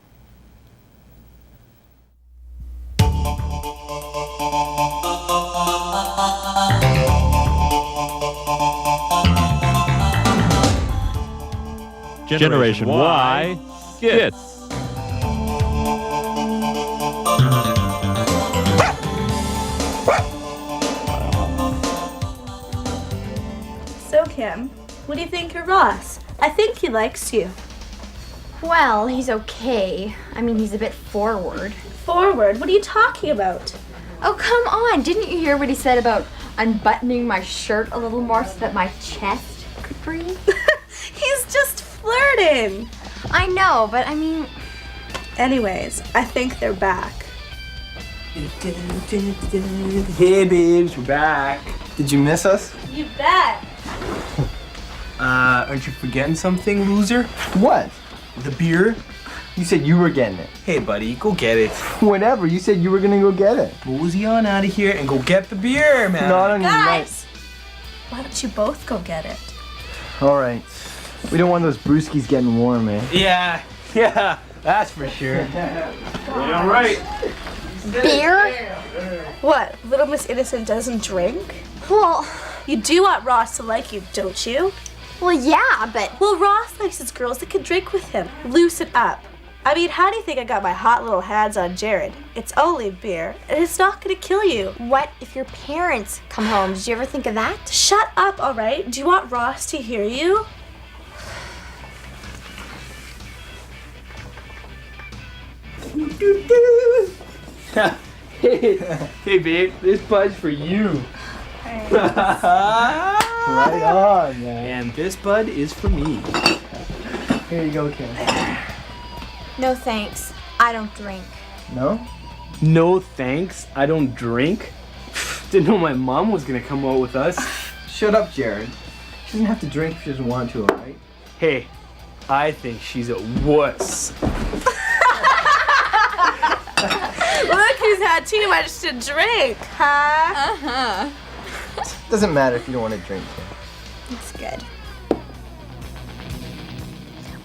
Generation Y Skits. So, Kim, what do you think of Ross? I think he likes you. Well, he's okay. I mean, he's a bit forward. Forward? What are you talking about? Oh, come on. Didn't you hear what he said about unbuttoning my shirt a little more so that my chest could breathe? He's just flirting. I know, but I mean... Anyways, I think they're back. Hey, babes, we're back. Did you miss us? You bet. Aren't you forgetting something, loser? What? The beer? You said you were getting it. Hey, buddy, go get it. Whatever, you said you were gonna go get it. Mosey on out of here and go get the beer, man. Not on your night. Guys, why don't you both go get it? All right. We don't want those brewskis getting warm, eh? Yeah, that's for sure. Yeah, right. Beer? What? Little Miss Innocent doesn't drink? Well, you do want Ross to like you, don't you? Well, yeah, but... Well, Ross likes his girls that can drink with him. Loosen up. I mean, how do you think I got my hot little hands on Jared? It's only beer, and it's not gonna kill you. What if your parents come home? Did you ever think of that? Shut up, all right? Do you want Ross to hear you? Hey, babe, this bud's for you. Right on, man. And this bud is for me. Here you go, Kim. No thanks. I don't drink. No? No thanks, I don't drink. Didn't know my mom was gonna come out with us. Shut up, Jared. She doesn't have to drink if she doesn't want to, alright? Hey, I think she's a wuss. Look who's had too much to drink, huh? Uh-huh. Doesn't matter if you don't want to drink, Kim. That's good.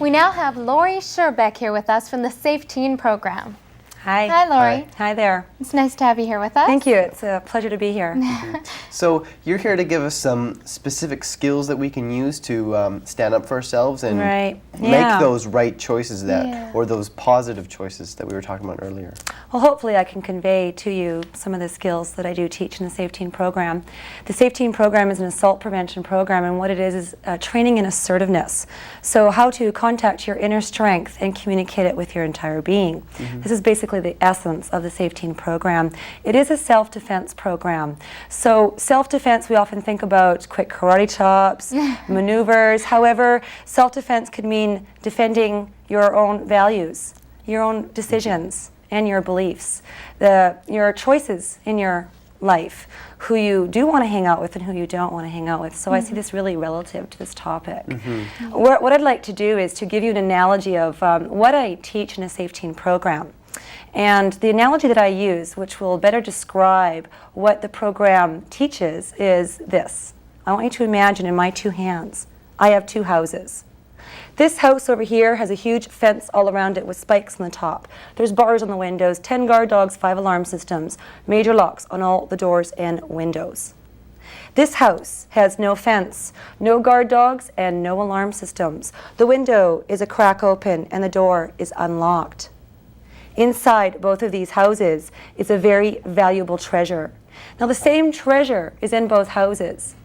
We now have Lori Sherbeck here with us from the Safe Teen program. Hi. Hi, Lori. Hi there. It's nice to have you here with us. Thank you. It's a pleasure to be here. So you're here to give us some specific skills that we can use to stand up for ourselves and Right. make Yeah. those right choices or those positive choices that we were talking about earlier. Well, hopefully I can convey to you some of the skills that I do teach in the Safe Teen program. The Safe Teen program is an assault prevention program, and what it is training in assertiveness. So how to contact your inner strength and communicate it with your entire being. This is basically the essence of the Safe Teen program. It is a self-defense program. So self-defense, we often think about quick karate chops, maneuvers. However, self-defense could mean defending your own values, your own decisions, and your beliefs, your choices in your life, who you do want to hang out with and who you don't want to hang out with. So I see this really relative to this topic. What I'd like to do is to give you an analogy of what I teach in a Safe Teen program. And the analogy that I use, which will better describe what the program teaches, is this. I want you to imagine in my two hands, I have two houses. This house over here has a huge fence all around it with spikes on the top. There's bars on the windows, 10 guard dogs, 5 alarm systems, major locks on all the doors and windows. This house has no fence, no guard dogs, and no alarm systems. The window is a crack open and the door is unlocked. Inside both of these houses is a very valuable treasure. Now the same treasure is in both houses.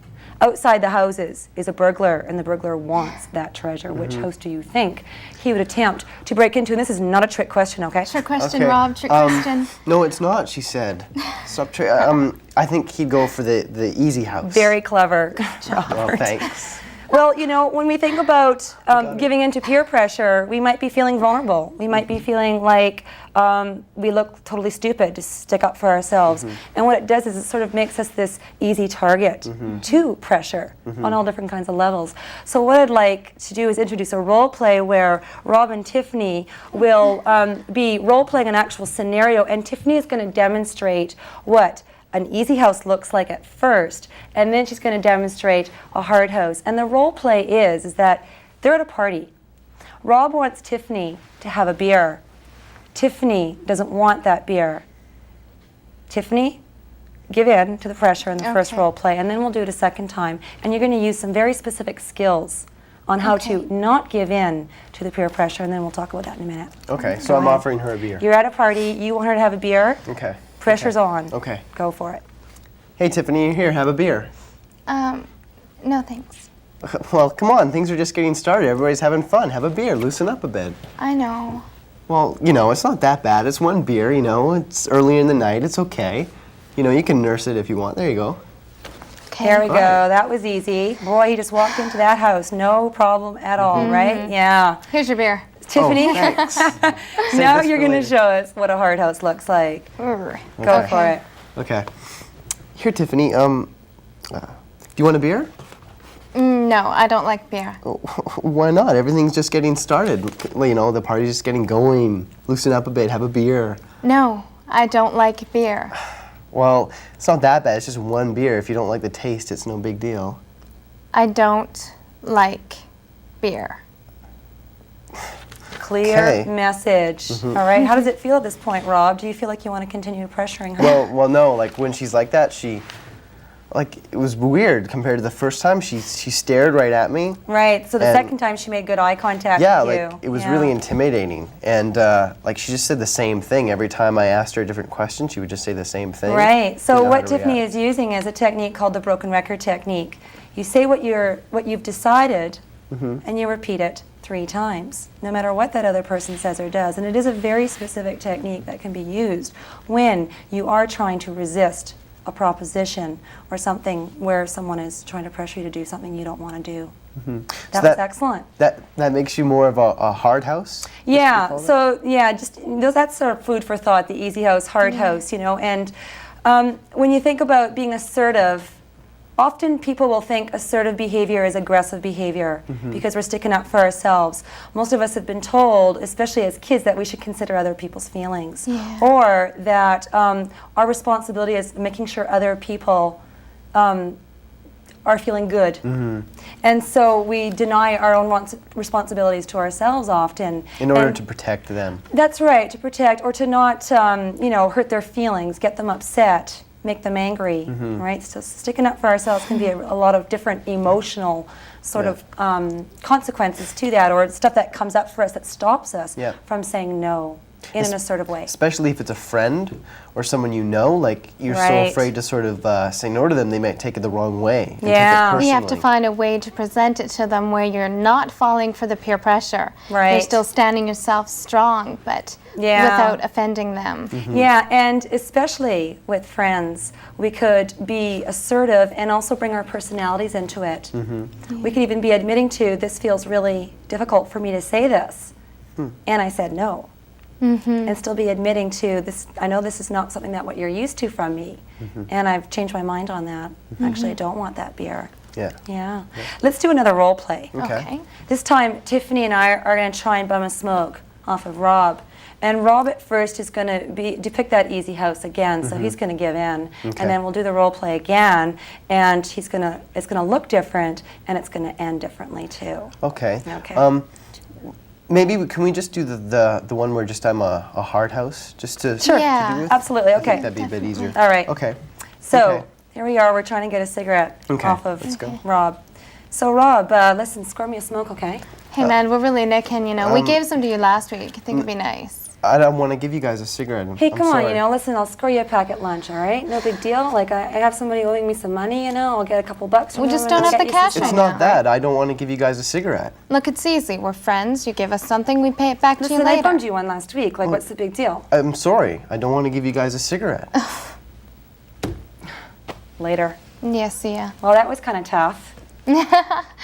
Outside the houses is a burglar, and the burglar wants that treasure. Which house do you think he would attempt to break into? And this is not a trick question, okay? Trick question, Okay. Rob. Trick question. No, it's not, she said. Stop I think he'd go for the easy house. Very clever. Well, thanks. Well, you know, when we think about giving into peer pressure, we might be feeling vulnerable. We might be feeling like we look totally stupid to stick up for ourselves. And what it does is it sort of makes us this easy target to pressure on all different kinds of levels. So what I'd like to do is introduce a role play where Rob and Tiffany will be role playing an actual scenario, and Tiffany is going to demonstrate what an easy house looks like at first, and then she's going to demonstrate a hard house. And the role play is that they're at a party. Rob wants Tiffany to have a beer. Tiffany doesn't want that beer. Tiffany, give in to the pressure in the first role play, and then we'll do it a second time. And you're going to use some very specific skills on how to not give in to the peer pressure, and then we'll talk about that in a minute. Okay, so I'm offering her a beer. You're at a party, you want her to have a beer. Okay. Pressure's on. Okay. Go for it. Hey, Tiffany, here, have a beer. No thanks. Well, come on, things are just getting started. Everybody's having fun. Have a beer, loosen up a bit. I know. Well, you know, it's not that bad. It's one beer, you know. It's early in the night. It's okay. You know, you can nurse it if you want. There you go. There we go. That was easy. Boy, he just walked into that house. No problem at all, right? Yeah. Here's your beer. Tiffany, thanks. now this you're for going to later. show us what a hard house looks like. Go for it. Okay. Here, Tiffany, do you want a beer? No, I don't like beer. Why not? Everything's just getting started. You know, the party's just getting going. Loosen up a bit, have a beer. No, I don't like beer. Well, it's not that bad. It's just one beer. If you don't like the taste, it's no big deal. I don't like beer. Clear message. All right. How does it feel at this point, Rob? Do you feel like you want to continue pressuring her? Well, no. Like when she's like that, it was weird compared to the first time. She stared right at me. Right. So the And- second time she made good eye contact Yeah, with you. like it was really intimidating, and like she just said the same thing every time I asked her a different question. She would just say the same thing. Right. So Didn't know how what to Tiffany react. is using is a technique called the broken record technique. You say what you've decided, and you repeat it 3 times, no matter what that other person says or does. And it is a very specific technique that can be used when you are trying to resist a proposition or something where someone is trying to pressure you to do something you don't want to do. That was excellent. That makes you more of a hard house. Yeah, so yeah, just that's sort of food for thought, the easy house, hard house, you know. And when you think about being assertive, often people will think assertive behavior is aggressive behavior because we're sticking up for ourselves. Most of us have been told, especially as kids, that we should consider other people's feelings, or that our responsibility is making sure other people are feeling good. And so we deny our own responsibilities to ourselves often. In order to protect them. That's right, to protect or to not, hurt their feelings, get them upset, make them angry, right? So sticking up for ourselves can be a lot of different emotional sort of consequences to that, or stuff that comes up for us that stops us from saying no in an assertive way. Especially if it's a friend or someone you know, like you're so Right. afraid to sort of say no to them, they might take it the wrong way. And Yeah, take it you have to personally. find a way to present it to them where you're not falling for the peer pressure. You're Right. still standing yourself strong, but Yeah. without offending them. Yeah, and especially with friends, we could be assertive and also bring our personalities into it. We could even be admitting to, this feels really difficult for me to say this, and I said no. And still be admitting to this, I know this is not something that what you're used to from me, and I've changed my mind on that. Actually, I don't want that beer. Yeah. Yeah. Let's do another role play. Okay. This time, Tiffany and I are going to try and bum a smoke off of Rob. And Rob at first is going to depict that easy house again, so he's going to give in. Okay. And then we'll do the role play again, and it's going to look different, and it's going to end differently too. Okay. Okay. Maybe can we just do the one where just I'm a hard house, just to Sure. to do with? Absolutely. I think Okay. that'd be a bit easier. All right. Okay. So Okay. here we are. We're trying to get a cigarette Okay, off of let's go. Rob. So Rob, listen, score me a smoke, okay? Hey man, we're really nicking, you know. We Um, gave some to you last week. I think it'd be nice. I don't want to give you guys a cigarette. Hey, I'm come on, sorry. you know, listen, I'll score you a pack at lunch, all right? No big deal. Like, I have somebody owing me some money, you know, I'll get a couple bucks from We them just and don't I'll have get the you some cash cigarettes. It's not that. I don't want to give you guys a cigarette. Look, it's easy. We're friends. You give us something, we pay it back to you Listen, I later. bummed you one last week. Like, what's the big deal? I'm sorry. I don't want to give you guys a cigarette. Later. Yeah, see ya. Well, that was kind of tough.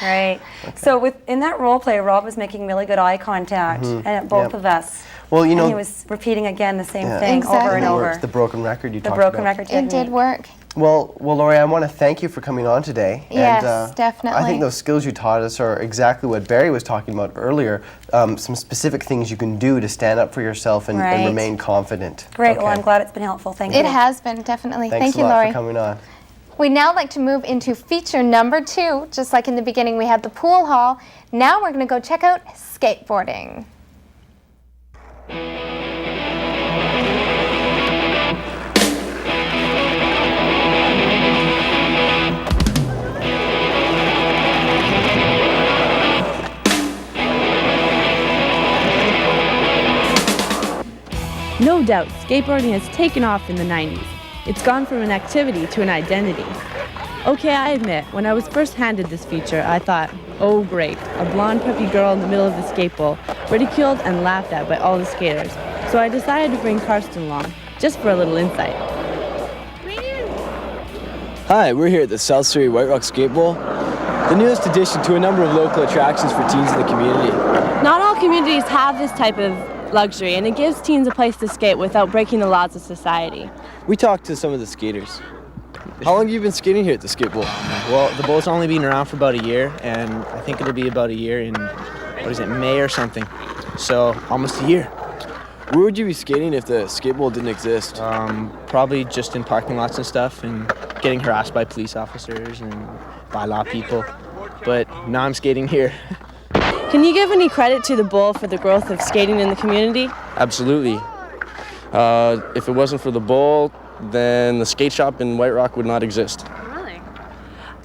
Right. So in that role play, Rob was making really good eye contact and at both of us. Well, you know, and he was repeating again the same Yeah. thing over and It over. works. The broken record you The talked broken about. record It did work. Well, Laurie, I want to thank you for coming on today. Yes, and, definitely. I think those skills you taught us are exactly what Barry was talking about earlier. Some specific things you can do to stand up for yourself and Right. remain confident. Great. Well, I'm glad it's been helpful. Thank you. It has been, definitely. Thanks Thank a you, lot Laurie. for coming on. We'd now like to move into feature number 2. Just like in the beginning, we had the pool hall. Now we're going to go check out skateboarding. No doubt, skateboarding has taken off in the 90s. It's gone from an activity to an identity. Okay, I admit, when I was first handed this feature, I thought, oh great, a blonde preppy girl in the middle of the skate bowl, ridiculed and laughed at by all the skaters. So I decided to bring Karsten along, just for a little insight. Hi, we're here at the South Surrey White Rock Skate Bowl, the newest addition to a number of local attractions for teens in the community. Not all communities have this type of luxury, and it gives teens a place to skate without breaking the laws of society. We talked to some of the skaters. How long have you been skating here at the skate bowl? Well, the bowl's only been around for about a year, and I think it'll be about a year in, May or something. So, almost a year. Where would you be skating if the skate bowl didn't exist? Probably just in parking lots and stuff, and getting harassed by police officers and bylaw people. But now I'm skating here. Can you give any credit to the bowl for the growth of skating in the community? Absolutely. If it wasn't for the bowl, then the skate shop in White Rock would not exist. Really?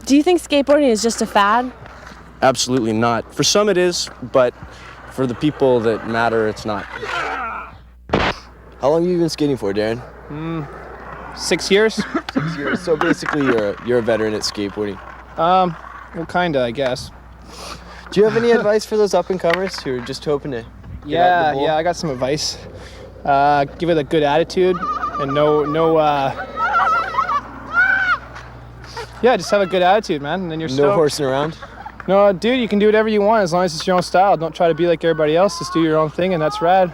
Do you think skateboarding is just a fad? Absolutely not. For some it is, but for the people that matter, it's not. How long have you been skating for, Darren? 6 years. 6 years. So basically, you're a veteran at skateboarding. Well, kinda, I guess. Do you have any advice for those up-and-comers who are just hoping to get out the bowl? Yeah, I got some advice. Give it a good attitude and just have a good attitude, man, and then you're No stoked. horsing around? No, dude, you can do whatever you want as long as it's your own style. Don't try to be like everybody else. Just do your own thing, and that's rad.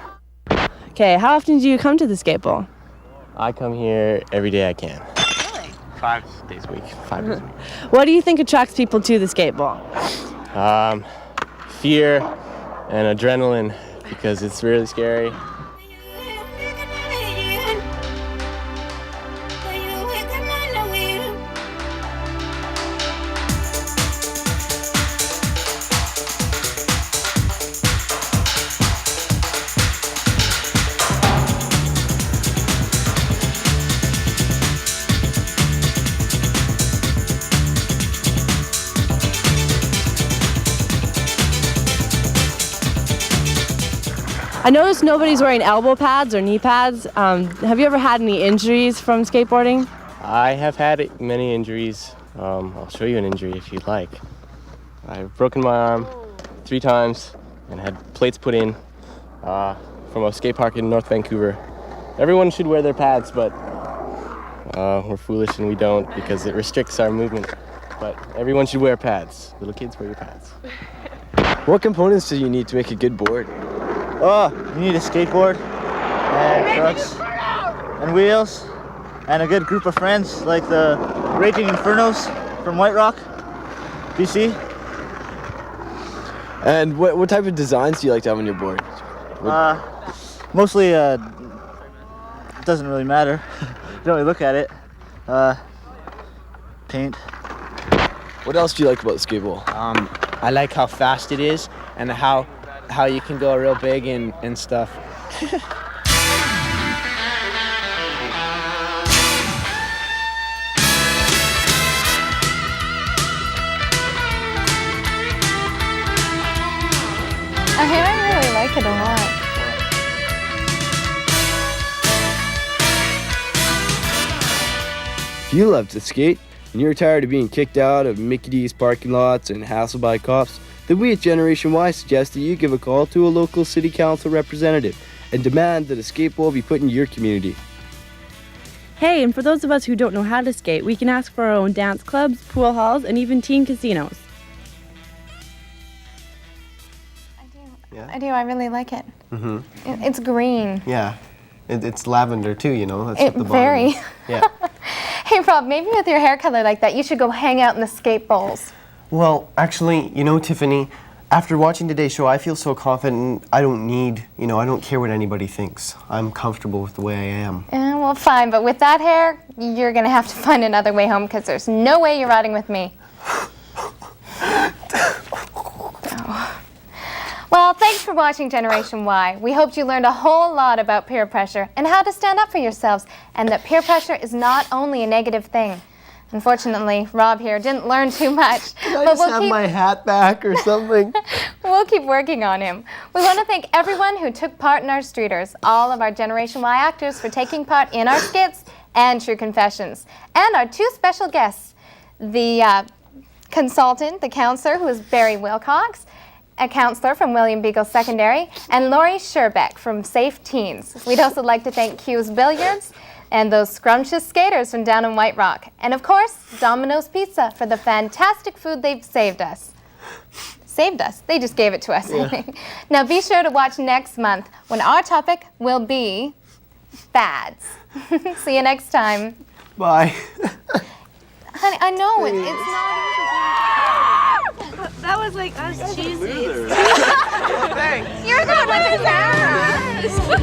Okay, how often do you come to the skate bowl? I come here every day I can. Really? 5 days a week. 5 days a week. What do you think attracts people to the skate bowl? Fear and adrenaline, because it's really scary. I noticed nobody's wearing elbow pads or knee pads. Have you ever had any injuries from skateboarding? I have had many injuries. I'll show you an injury if you'd like. I've broken my arm 3 times and had plates put in from a skate park in North Vancouver. Everyone should wear their pads, but we're foolish and we don't because it restricts our movement. But everyone should wear pads. Little kids, wear your pads. What components do you need to make a good board? Oh, you need a skateboard and trucks and wheels and a good group of friends like the Raging Infernos from White Rock, BC. And what type of designs do you like to have on your board? Mostly, it doesn't really matter. You don't really look at it. Paint. What else do you like about the skateboard? I like how fast it is and how you can go real big and stuff. I really like it a lot. you love to skate and you're tired of being kicked out of Mickey D's parking lots and hassled by cops, then we at Generation Y suggest that you give a call to a local city council representative and demand that a skate bowl be put in your community. Hey, and for those of us who don't know how to skate, we can ask for our own dance clubs, pool halls, and even teen casinos. I do. I really like it. Mm-hmm. It's green. Yeah. It's lavender too, you know. That's It what the bottom very. is. Yeah. Hey, Rob, maybe with your hair color like that, you should go hang out in the skate bowls. Well, actually, you know, Tiffany, after watching today's show, I feel so confident. I don't care what anybody thinks. I'm comfortable with the way I am. Well, fine, but with that hair, you're going to have to find another way home because there's no way you're riding with me. Well, thanks for watching Generation Y. We hoped you learned a whole lot about peer pressure and how to stand up for yourselves, and that peer pressure is not only a negative thing. Unfortunately, Rob here didn't learn too much. Can I just have my hat back or something? We'll keep working on him. We want to thank everyone who took part in our Streeters, all of our Generation Y actors for taking part in our skits and True Confessions, and our two special guests, the consultant, the counselor, who is Barry Wilcox, a counselor from William Beagle Secondary, and Lori Sherbeck from Safe Teens. We'd also like to thank Q's Billiards and those scrumptious skaters from down in White Rock. And of course, Domino's Pizza for the fantastic food they've saved us. Saved us. They just gave it to us. Yeah. Now be sure to watch next month when our topic will be fads. See you next time. Bye. Honey, I know it's not. That was like us cheesy. Thanks. You're the one with the camera.